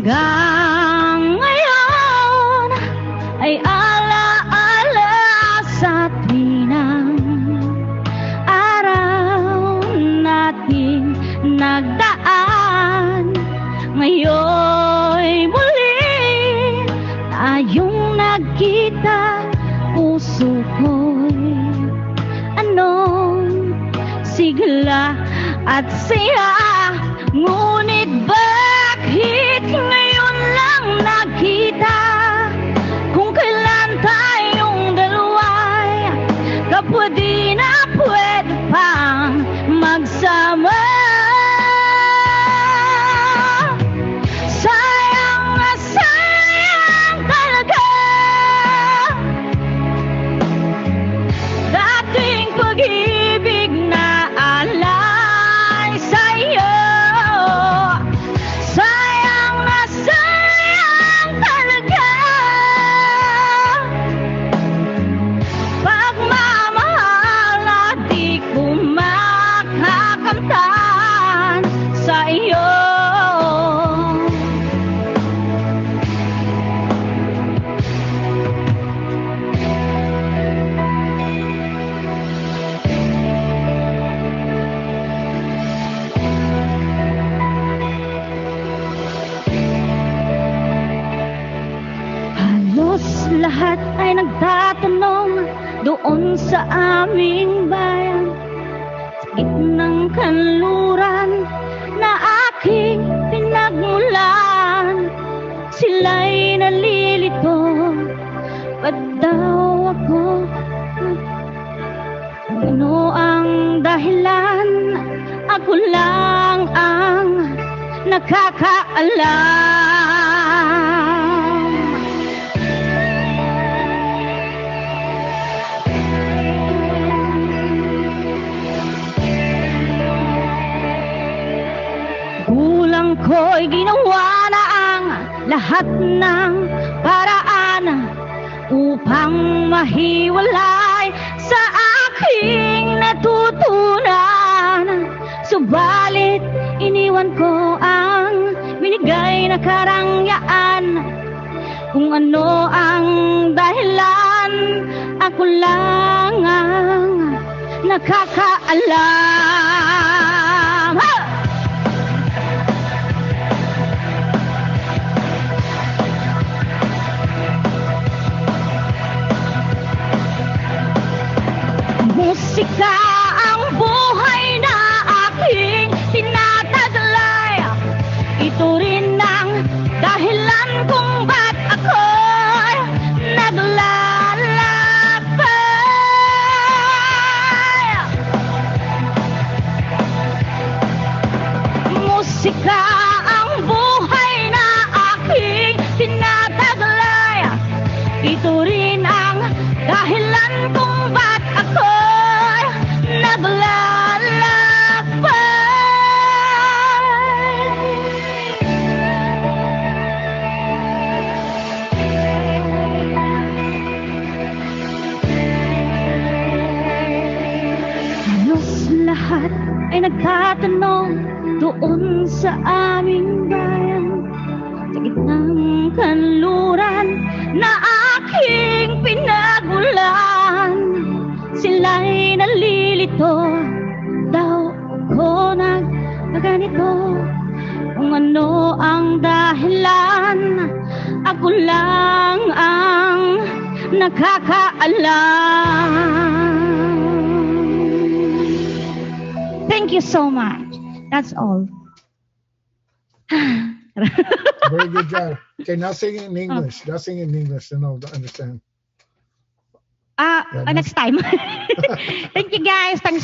Hanggang ngayon ay alaala sa tuwinang araw nating nagdaan. Ngayon'y muli tayong nagkita, puso ko'y anong sigla at saya. Ngunit bakit ngayon lang nagkita, kung kailan tayong dalawa'y kapwa di na pwede pang magsama? Sayang na sayang talaga dating pag-ibig na alay sa'yo. Sayang na sayang talaga pagmamahal na di ko makakamtan sa iyo. Halos lahat ay nagtatanong doon sa aming bayan, sa gitnang kanluran na aking pinagmulan. Sila'y nalilito, ba't daw ako? Kung ano ang dahilan, ako lang ang nakakaalam. Kulang ko'y ginawa na ang lahat ng paraan upang mahiwalay sa aking natutunan. Subalit iniwan ko ang binigay na karangyaan. Kung ano ang dahilan, ako lang ang nakakaalam. Ha! Musika ang buhay na aking tinataglay. Ito rin ang dahilan kung ba't ako'y naglalakbay. Musika ang buhay na aking tinataglay. Ito rin ang dahilan kung ba't ako'y naglalakbay. Halos lahat ay nagtatanong doon sa aming bayan, sa gitnang kanluran na aking pinagmulan. Sila'y nalilito, daw ako nagganito. Kung ano ang dahilan, ako lang ang nakakaalam. Thank you so much. That's all. Very good job. Okay, now sing in English. Now sing in English to know, to understand. Next time. Thank you guys. Thanks.